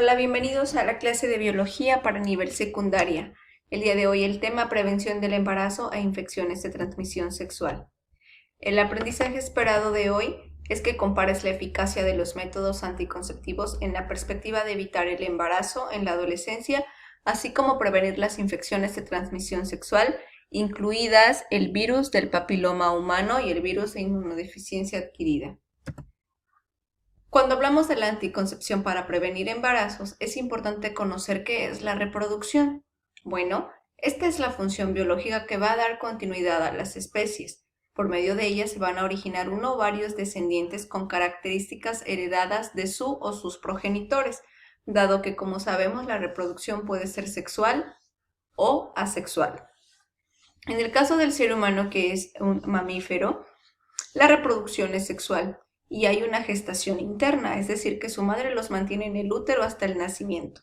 Hola, bienvenidos a la clase de biología para nivel secundaria. El día de hoy el tema prevención del embarazo e infecciones de transmisión sexual. El aprendizaje esperado de hoy es que compares la eficacia de los métodos anticonceptivos en la perspectiva de evitar el embarazo en la adolescencia, así como prevenir las infecciones de transmisión sexual, incluidas el virus del papiloma humano y el virus de inmunodeficiencia adquirida. Cuando hablamos de la anticoncepción para prevenir embarazos, es importante conocer qué es la reproducción. Bueno, esta es la función biológica que va a dar continuidad a las especies. Por medio de ella se van a originar uno o varios descendientes con características heredadas de su o sus progenitores, dado que, como sabemos, la reproducción puede ser sexual o asexual. En el caso del ser humano, que es un mamífero, la reproducción es sexual y hay una gestación interna, es decir, que su madre los mantiene en el útero hasta el nacimiento.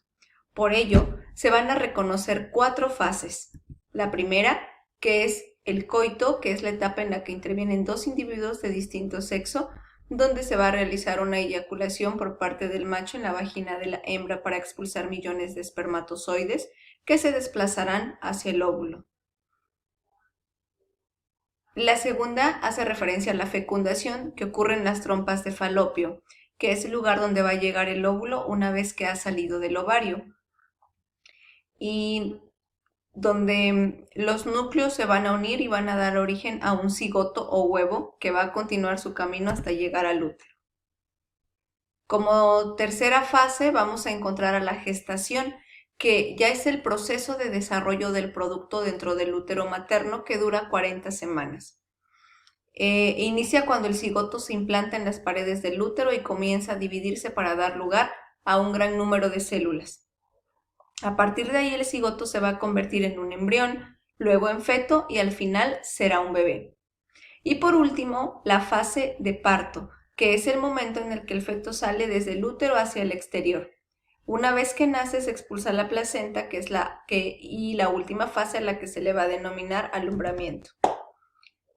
Por ello, se van a reconocer 4 fases. La primera, que es el coito, que es la etapa en la que intervienen 2 individuos de distinto sexo, donde se va a realizar una eyaculación por parte del macho en la vagina de la hembra para expulsar millones de espermatozoides que se desplazarán hacia el óvulo. La segunda hace referencia a la fecundación, que ocurre en las trompas de falopio, que es el lugar donde va a llegar el óvulo una vez que ha salido del ovario, y donde los núcleos se van a unir y van a dar origen a un cigoto o huevo que va a continuar su camino hasta llegar al útero. Como tercera fase vamos a encontrar a la gestación, que ya es el proceso de desarrollo del producto dentro del útero materno que dura 40 semanas. Inicia cuando el cigoto se implanta en las paredes del útero y comienza a dividirse para dar lugar a un gran número de células. A partir de ahí el cigoto se va a convertir en un embrión, luego en feto y al final será un bebé. Y por último, la fase de parto, que es el momento en el que el feto sale desde el útero hacia el exterior. Una vez que nace se expulsa la placenta, y la última fase a la que se le va a denominar alumbramiento.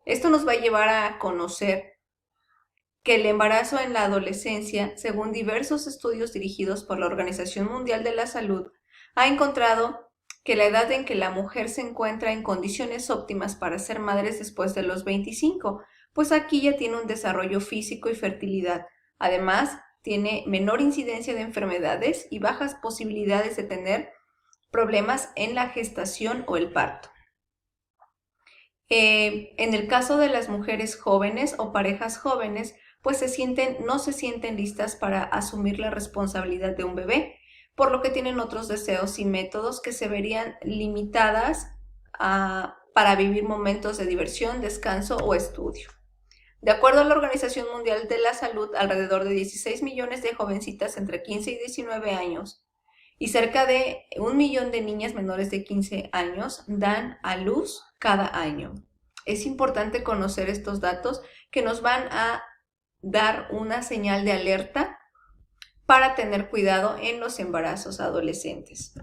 Esto nos va a llevar a conocer que el embarazo en la adolescencia, según diversos estudios dirigidos por la Organización Mundial de la Salud, ha encontrado que la edad en que la mujer se encuentra en condiciones óptimas para ser madres después de los 25, pues aquí ya tiene un desarrollo físico y fertilidad. Además, tiene menor incidencia de enfermedades y bajas posibilidades de tener problemas en la gestación o el parto. En el caso de las mujeres jóvenes o parejas jóvenes, pues no se sienten listas para asumir la responsabilidad de un bebé, por lo que tienen otros deseos y métodos que se verían limitadas para vivir momentos de diversión, descanso o estudio. De acuerdo a la Organización Mundial de la Salud, alrededor de 16 millones de jovencitas entre 15 y 19 años y cerca de 1 millón de niñas menores de 15 años dan a luz cada año. Es importante conocer estos datos que nos van a dar una señal de alerta para tener cuidado en los embarazos adolescentes.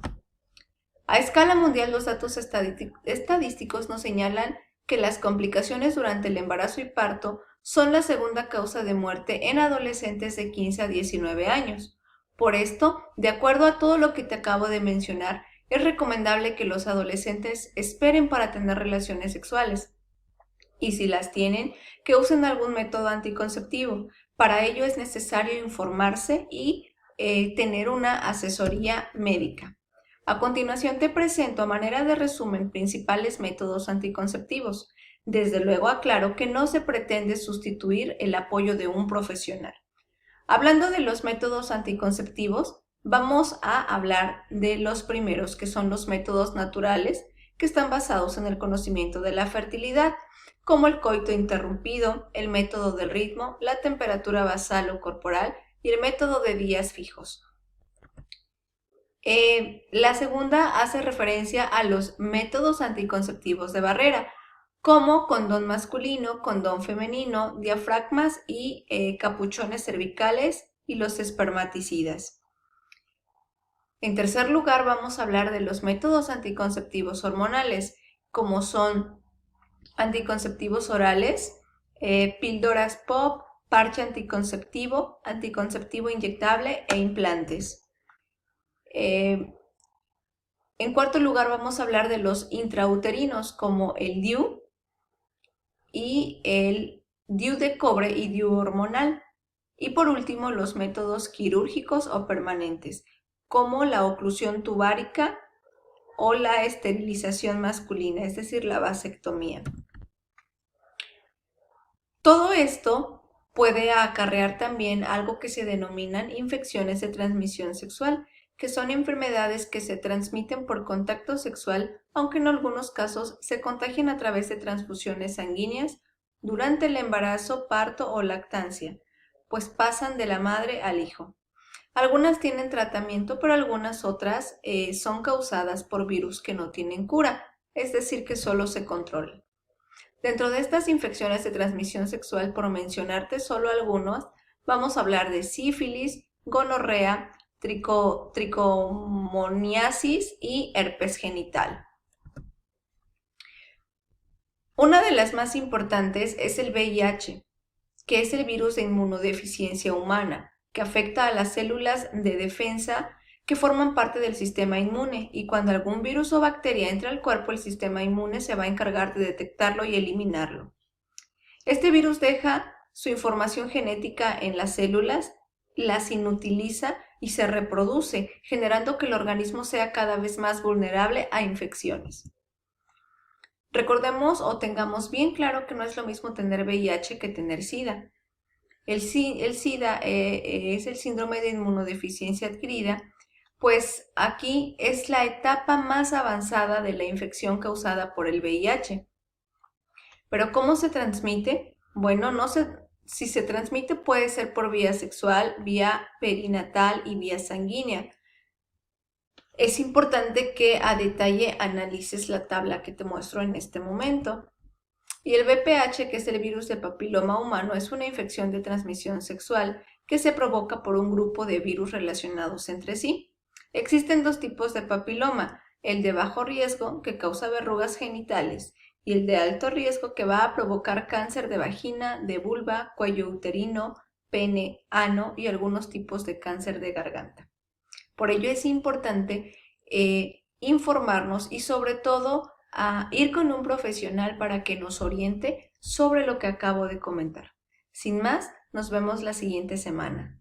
A escala mundial, los datos estadísticos nos señalan que las complicaciones durante el embarazo y parto son la segunda causa de muerte en adolescentes de 15 a 19 años. Por esto, de acuerdo a todo lo que te acabo de mencionar, es recomendable que los adolescentes esperen para tener relaciones sexuales. Y si las tienen, que usen algún método anticonceptivo. Para ello es necesario informarse y tener una asesoría médica. A continuación te presento a manera de resumen principales métodos anticonceptivos. Desde luego aclaro que no se pretende sustituir el apoyo de un profesional. Hablando de los métodos anticonceptivos, vamos a hablar de los primeros, que son los métodos naturales, que están basados en el conocimiento de la fertilidad, como el coito interrumpido, el método del ritmo, la temperatura basal o corporal y el método de días fijos. La segunda hace referencia a los métodos anticonceptivos de barrera, como condón masculino, condón femenino, diafragmas y capuchones cervicales y los espermaticidas. En tercer lugar, vamos a hablar de los métodos anticonceptivos hormonales, como son anticonceptivos orales, píldoras POP, parche anticonceptivo, anticonceptivo inyectable e implantes. En cuarto lugar vamos a hablar de los intrauterinos como el DIU y el DIU de cobre y DIU hormonal. Y por último, los métodos quirúrgicos o permanentes, como la oclusión tubárica o la esterilización masculina, es decir, la vasectomía. Todo esto puede acarrear también algo que se denominan infecciones de transmisión sexual, que son enfermedades que se transmiten por contacto sexual, aunque en algunos casos se contagian a través de transfusiones sanguíneas durante el embarazo, parto o lactancia, pues pasan de la madre al hijo. Algunas tienen tratamiento, pero algunas otras son causadas por virus que no tienen cura, es decir, que solo se controlan. Dentro de estas infecciones de transmisión sexual, por mencionarte solo algunos, vamos a hablar de sífilis, gonorrea, tricomoniasis y herpes genital. Una de las más importantes es el VIH, que es el virus de inmunodeficiencia humana, que afecta a las células de defensa que forman parte del sistema inmune, y cuando algún virus o bacteria entra al cuerpo, el sistema inmune se va a encargar de detectarlo y eliminarlo. Este virus deja su información genética en las células, las inutiliza y se reproduce, generando que el organismo sea cada vez más vulnerable a infecciones. Recordemos o tengamos bien claro que no es lo mismo tener VIH que tener SIDA. El SIDA es el síndrome de inmunodeficiencia adquirida, pues aquí es la etapa más avanzada de la infección causada por el VIH. ¿Pero cómo se transmite? Bueno, si se transmite puede ser por vía sexual, vía perinatal y vía sanguínea. Es importante que a detalle analices la tabla que te muestro en este momento. Y el VPH, que es el virus de papiloma humano, es una infección de transmisión sexual que se provoca por un grupo de virus relacionados entre sí. Existen dos tipos de papiloma, el de bajo riesgo, que causa verrugas genitales, y el de alto riesgo, que va a provocar cáncer de vagina, de vulva, cuello uterino, pene, ano y algunos tipos de cáncer de garganta. Por ello es importante informarnos y sobre todo ir con un profesional para que nos oriente sobre lo que acabo de comentar. Sin más, nos vemos la siguiente semana.